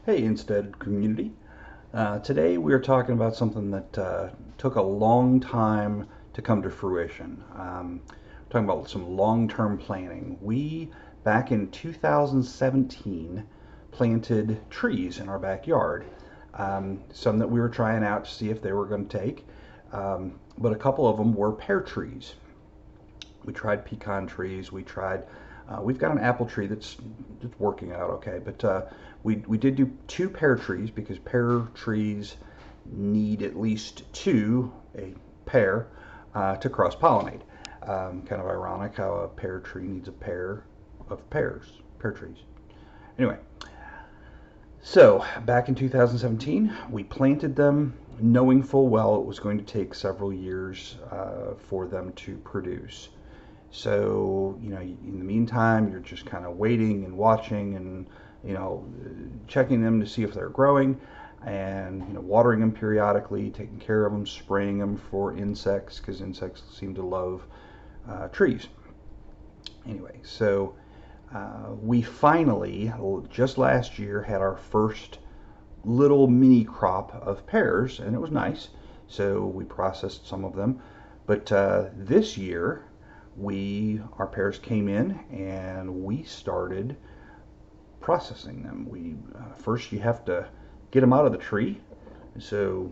Hey, Instead community. Today we are talking about something that took a long time to come to fruition. Talking about some long-term planning. We, back in 2017, planted trees in our backyard. Some that we were trying out to see if they were going to take, but a couple of them were pear trees. We tried pecan trees. We've got an apple tree that's working out okay, but we did do two pear trees because pear trees need at least a pair, to cross pollinate. Kind of ironic how a pear tree needs a pair of pear trees. Anyway, so back in 2017, we planted them knowing full well it was going to take several years for them to produce. So, in the meantime, you're just kind of waiting and watching and, checking them to see if they're growing and, watering them periodically, taking care of them, spraying them for insects because insects seem to love trees. Anyway, so we finally, just last year, had our first little mini crop of pears, and it was nice. So we processed some of them. But this year, our pears came in and we started processing them. First you have to get them out of the tree. So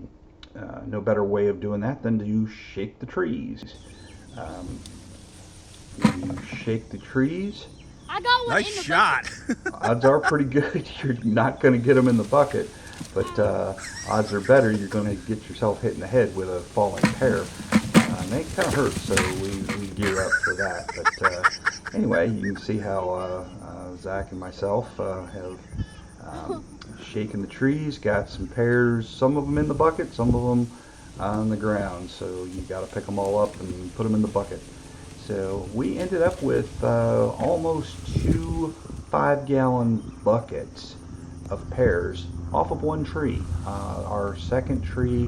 no better way of doing that than to shake the trees. You shake the trees. I got one. Nice shot. Odds are pretty good you're not going to get them in the bucket, but odds are better you're going to get yourself hit in the head with a falling pear. And it kind of hurts, so we gear up for that. But anyway, you can see how Zach and myself have shaken the trees, got some pears, some of them in the bucket, some of them on the ground. So you got to pick them all up and put them in the bucket. So we ended up with almost 2 5-gallon buckets of pears off of one tree. Our second tree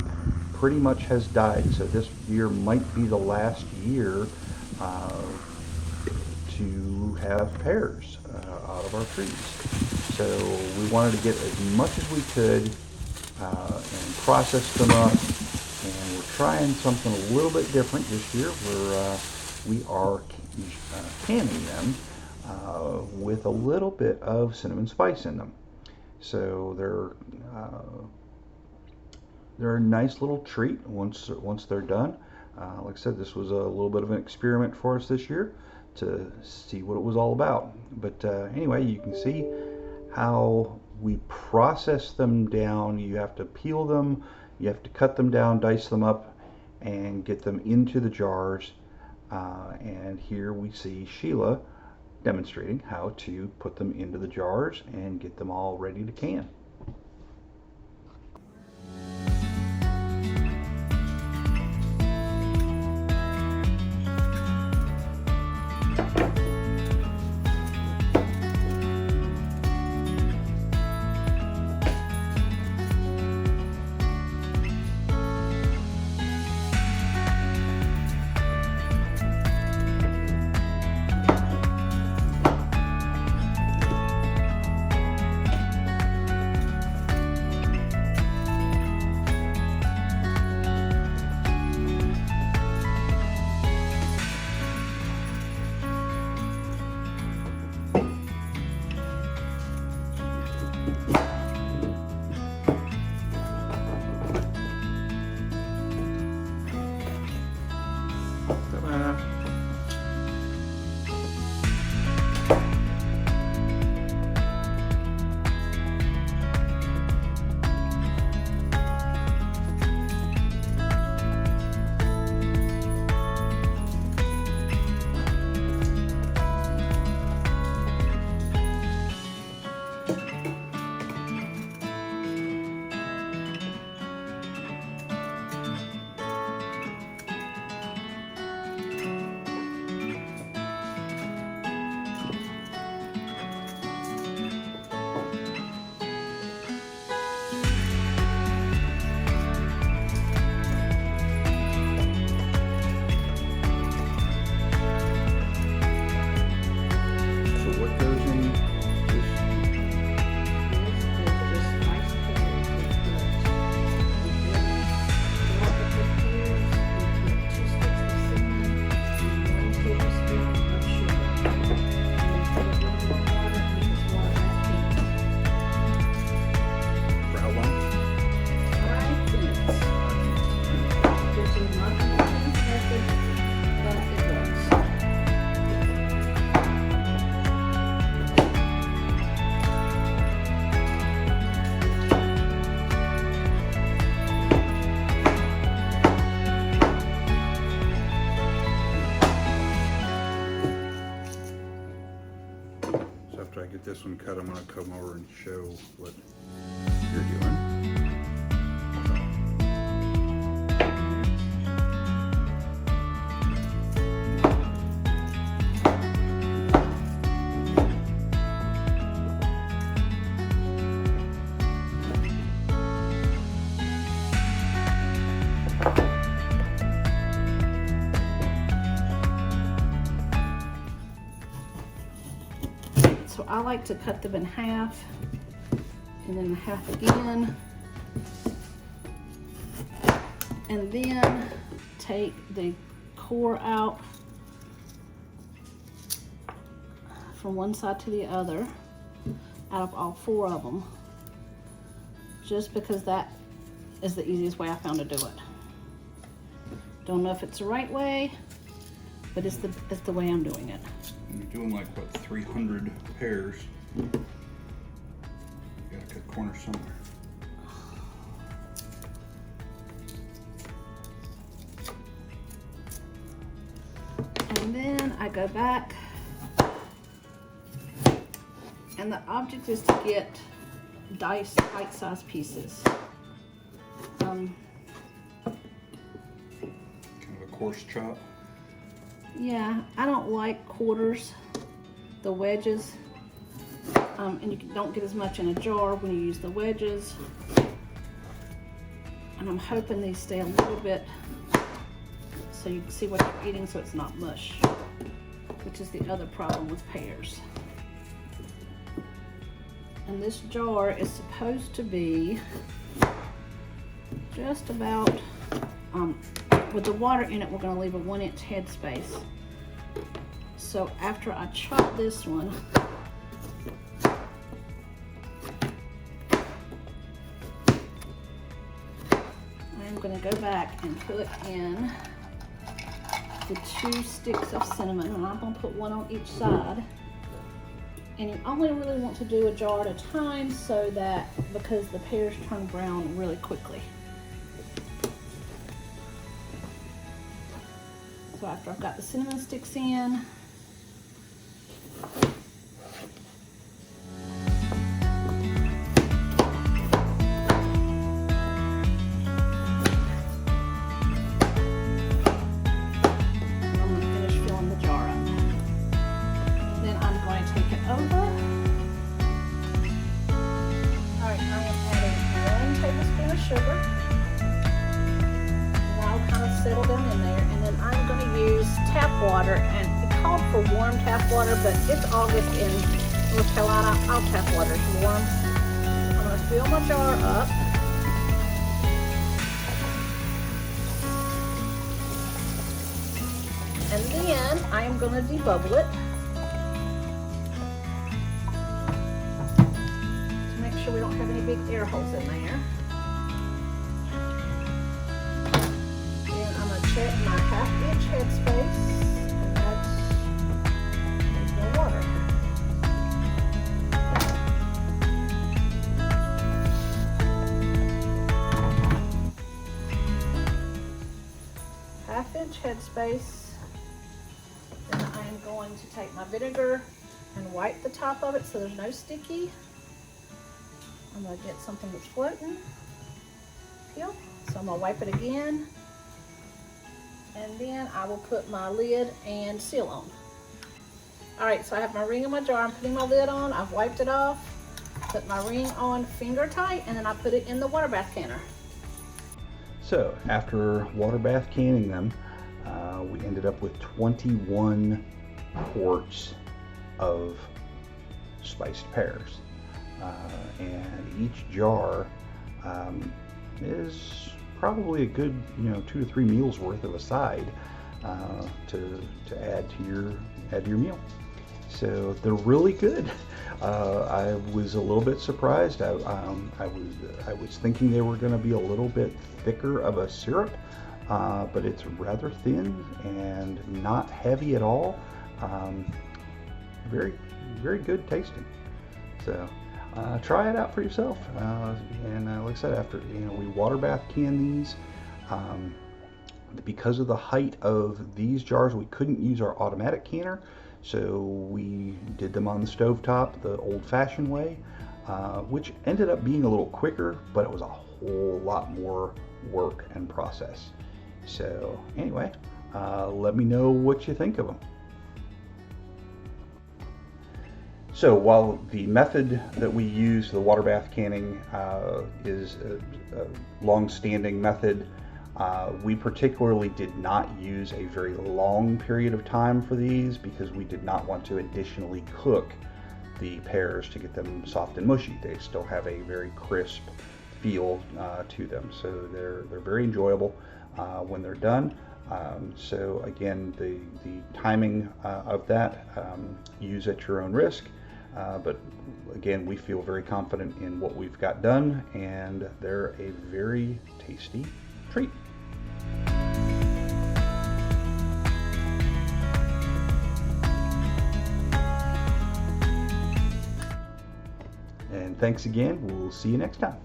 pretty much has died, so this year might be the last year to have pears out of our trees. So we wanted to get as much as we could and process them up, and we're trying something a little bit different this year where we are canning them with a little bit of cinnamon spice in them. So they're a nice little treat once they're done. Like I said, this was a little bit of an experiment for us this year to see what it was all about. But anyway, you can see how we process them down. You have to peel them, you have to cut them down, dice them up, and get them into the jars. And here we see Sheila demonstrating how to put them into the jars and get them all ready to can. shortcut, I'm going to come over and show what you're doing. So I like to cut them in half and then half again, and then take the core out from one side to the other out of all 4 of them, just because that is the easiest way I found to do it. Don't know if it's the right way, but it's the way I'm doing it. You're doing like what, 300 pears. You gotta cut corners somewhere. And then I go back, and the object is to get diced bite-sized pieces. Kind of a coarse chop. Yeah, I don't like quarters, the wedges, and you don't get as much in a jar when you use the wedges. And I'm hoping these stay a little bit so you can see what you're eating, so it's not mush, which is the other problem with pears. And this jar is supposed to be just about, with the water in it, we're going to leave a 1-inch headspace. So after I chop this one, I'm going to go back and put in the 2 sticks of cinnamon, and I'm going to put 1 on each side. And you only really want to do a jar at a time, so that, because the pears turn brown really quickly. So after I've got the cinnamon sticks in, I'm going to finish filling the jar up. Then I'm going to take it over. Alright, I am adding 1 tablespoon of sugar. Now kind of settle them in there, and then I'm going to use tap water, and it called for warm tap water, but it's August in North Carolina. Our tap water is warm. I'm going to fill my jar up. And then I am going to debubble it to make sure we don't have any big air holes in there. Check my 1/2-inch headspace, and that's no water. Half-inch headspace. Then I am going to take my vinegar and wipe the top of it so there's no sticky. I'm going to get something that's floating. Peel. So I'm going to wipe it again. And then I will put my lid and seal on. Alright, so I have my ring in my jar. I'm putting my lid on. I've wiped it off. Put my ring on finger tight, and then I put it in the water bath canner. So after water bath canning them, we ended up with 21 quarts of spiced pears. And each jar is probably a good, 2 to 3 meals worth of a side to add to your meal. So they're really good. I was a little bit surprised. I was thinking they were going to be a little bit thicker of a syrup, but it's rather thin and not heavy at all. Very, very good tasting. So try it out for yourself. And like I said, after we water bath can these. Because of the height of these jars, we couldn't use our automatic canner, So we did them on the stovetop the old-fashioned way, which ended up being a little quicker, but it was a whole lot more work and process. So anyway, let me know what you think of them. So while the method that we use, the water bath canning, is a long-standing method, we particularly did not use a very long period of time for these because we did not want to additionally cook the pears to get them soft and mushy. They still have a very crisp feel to them, so they're very enjoyable when they're done. So again, the timing of that, use at your own risk. But again, we feel very confident in what we've got done, and they're a very tasty treat. And thanks again. We'll see you next time.